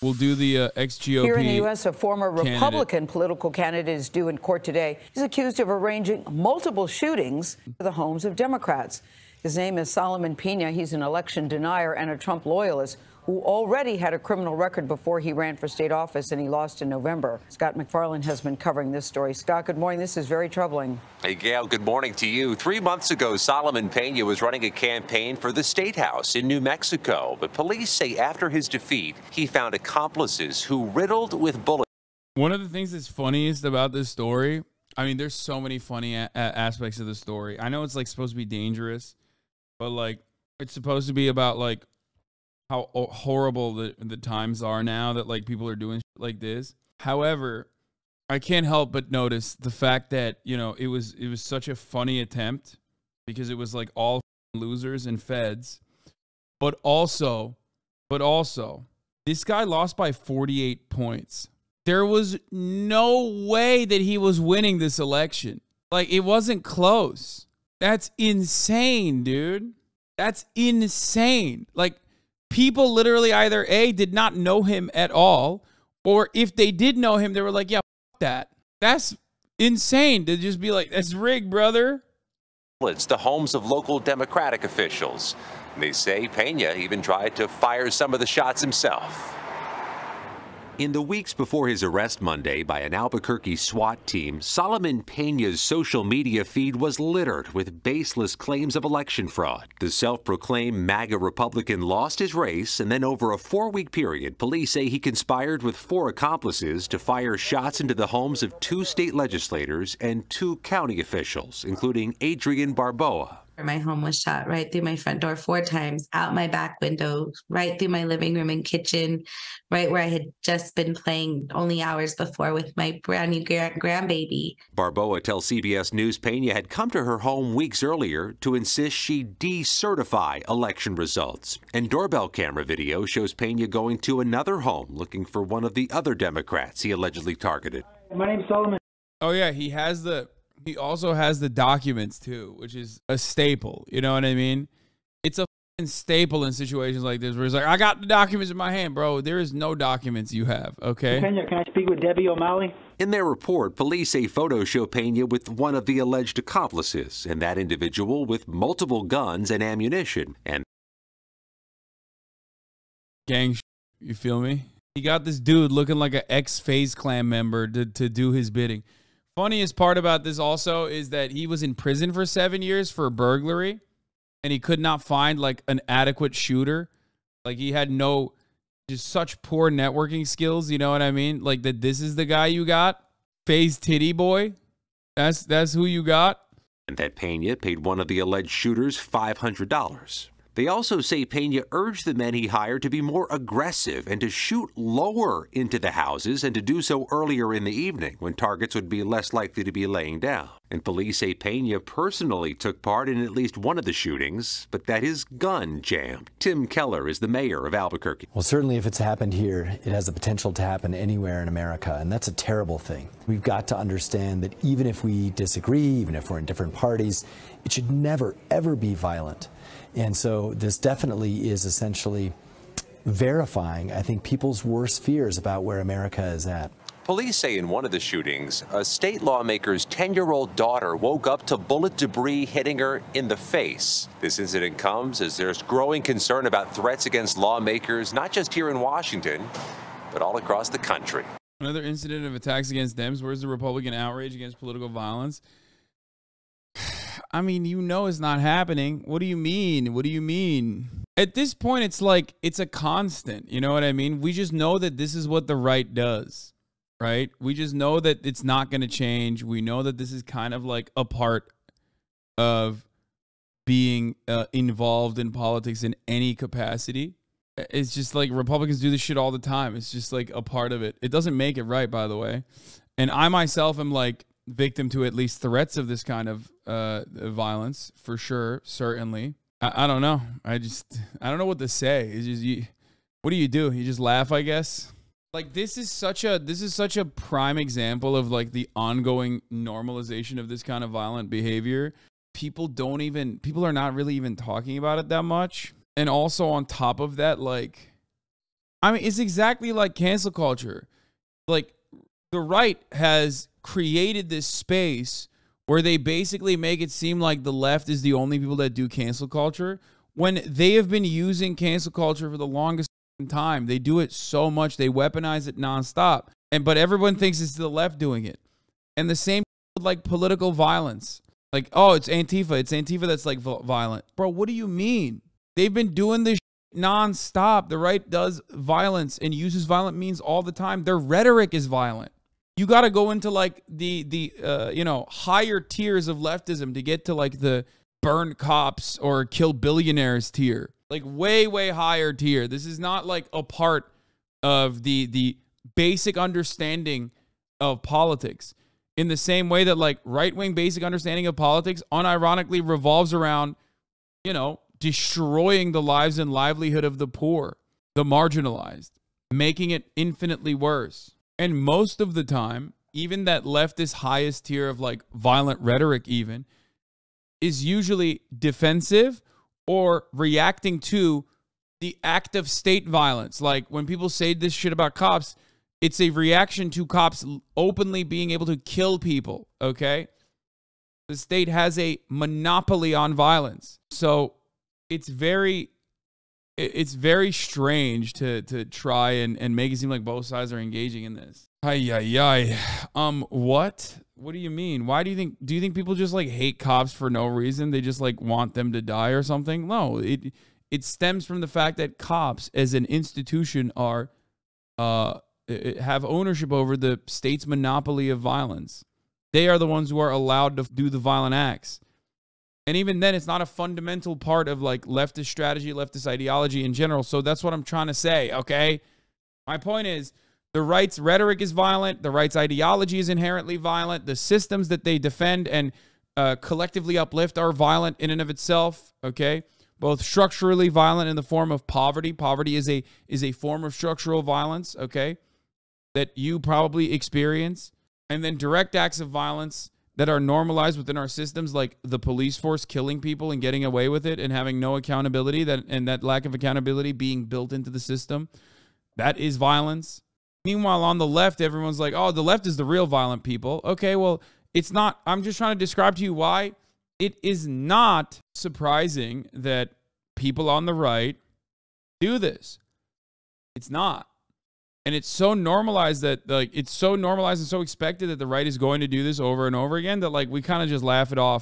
We'll do the ex-GOP. Here in the U.S., a former candidate. Republican political candidate is due in court today. He's accused of arranging multiple shootings to the homes of Democrats. His name is Solomon Peña. He's an election denier and a Trump loyalist who already had a criminal record before he ran for state office, and he lost in November. Scott McFarland has been covering this story. Scott, good morning. This is very troubling. Hey, Gail, good morning to you. 3 months ago, Solomon Peña was running a campaign for the State House in New Mexico. But police say after his defeat, he found accomplices who riddled with bullets. One of the things that's funniest about this story, I mean, there's so many funny aspects of the story. I know it's like supposed to be dangerous, but like it's supposed to be about like how horrible the times are now that like people are doing shit like this. However, I can't help but notice the fact that, you know, it was such a funny attempt because it was like all losers and feds, but also this guy lost by 48 points. There was no way that he was winning this election. Like, it wasn't close. That's insane, dude. That's insane. Like, people literally either A, did not know him at all, or if they did know him, they were like, yeah, f that. That's insane to just be like, that's rigged, brother. It's the homes of local Democratic officials. They say Peña even tried to fire some of the shots himself. In the weeks before his arrest Monday by an Albuquerque SWAT team, Solomon Peña's social media feed was littered with baseless claims of election fraud. The self-proclaimed MAGA Republican lost his race, and then over a 4-week period, police say he conspired with 4 accomplices to fire shots into the homes of 2 state legislators and 2 county officials, including Adrian Barboa. My home was shot right through my front door 4 times, out my back window, right through my living room and kitchen, right where I had just been playing only hours before with my brand new grandbaby. Barboa tells CBS News Peña had come to her home weeks earlier to insist she decertify election results. And doorbell camera video shows Peña going to another home looking for one of the other Democrats he allegedly targeted. My name's Solomon. Oh, yeah, he also has the documents, too, which is a staple. You know what I mean? It's a f***ing staple in situations like this where it's like, I got the documents in my hand, bro. There is no documents you have, okay? Peña, can I speak with Debbie O'Malley? In their report, police say photos show Peña with one of the alleged accomplices, and that individual with multiple guns and ammunition. And gang, you feel me? He got this dude looking like an ex-FaZe Clan member to do his bidding. Funniest part about this also is that he was in prison for 7 years for burglary, and he could not find like an adequate shooter. Like, he had just such poor networking skills. You know what I mean? Like, that this is the guy you got, FaZe Titty Boy. That's who you got. And that Peña paid one of the alleged shooters $500. They also say Peña urged the men he hired to be more aggressive and to shoot lower into the houses and to do so earlier in the evening when targets would be less likely to be laying down. And police say Peña personally took part in at least one of the shootings, but that his gun jammed. Tim Keller is the mayor of Albuquerque. Well, certainly if it's happened here, it has the potential to happen anywhere in America, and that's a terrible thing. We've got to understand that even if we disagree, even if we're in different parties, it should never, ever be violent. And so this definitely is essentially verifying, I think, people's worst fears about where America is at. Police say in one of the shootings, a state lawmaker's 10-year-old daughter woke up to bullet debris hitting her in the face. This incident comes as there's growing concern about threats against lawmakers, not just here in Washington, but all across the country. Another incident of attacks against Dems. Where's the Republican outrage against political violence? I mean, you know it's not happening. What do you mean? What do you mean? At this point, it's like, it's a constant. You know what I mean? We just know that this is what the right does, right? We just know that it's not going to change. We know that this is kind of like a part of being involved in politics in any capacity. It's just like Republicans do this shit all the time. It's just like a part of it. It doesn't make it right, by the way. And I myself am like victim to at least threats of this kind of violence, for sure, certainly. I don't know. I don't know what to say. It's just, what do? You just laugh, I guess. Like, this is such a prime example of like the ongoing normalization of this kind of violent behavior. People are not really even talking about it that much. And also on top of that, like, I mean, it's exactly like cancel culture. Like, the right has created this space where they basically make it seem like the left is the only people that do cancel culture, when they have been using cancel culture for the longest time. They do it so much. They weaponize it nonstop. But everyone thinks it's the left doing it. And the same with like political violence. Like, oh, it's Antifa. It's Antifa that's like violent. Bro, what do you mean? They've been doing this nonstop. The right does violence and uses violent means all the time. Their rhetoric is violent. You got to go into like the higher tiers of leftism to get to like the burn cops or kill billionaires tier. Like way, way higher tier. This is not like a part of the basic understanding of politics. In the same way that like right-wing basic understanding of politics unironically revolves around, destroying the lives and livelihood of the poor, the marginalized, making it infinitely worse. And most of the time, even that leftist highest tier of like violent rhetoric even is usually defensive or reacting to the act of state violence. Like when people say this shit about cops, it's a reaction to cops openly being able to kill people, okay? The state has a monopoly on violence. So it's very strange to try and make it seem like both sides are engaging in this. What? What do you mean? Why do you think people just like hate cops for no reason? They just like want them to die or something? No, it stems from the fact that cops as an institution are have ownership over the state's monopoly of violence. They are the ones who are allowed to do the violent acts. And even then, it's not a fundamental part of like leftist strategy, leftist ideology in general. So that's what I'm trying to say, okay? My point is, the right's rhetoric is violent. The right's ideology is inherently violent. The systems that they defend and collectively uplift are violent in and of itself, okay? Both structurally violent in the form of poverty. Poverty is a form of structural violence, okay, that you probably experience. And then direct acts of violence that are normalized within our systems, like the police force killing people and getting away with it and having no accountability, and that lack of accountability being built into the system. That is violence. Meanwhile, on the left, everyone's like, oh, the left is the real violent people. Okay, well, it's not. I'm just trying to describe to you why it is not surprising that people on the right do this. It's not. And it's so normalized that like it's so normalized and so expected that the right is going to do this over and over again that like we kind of just laugh it off.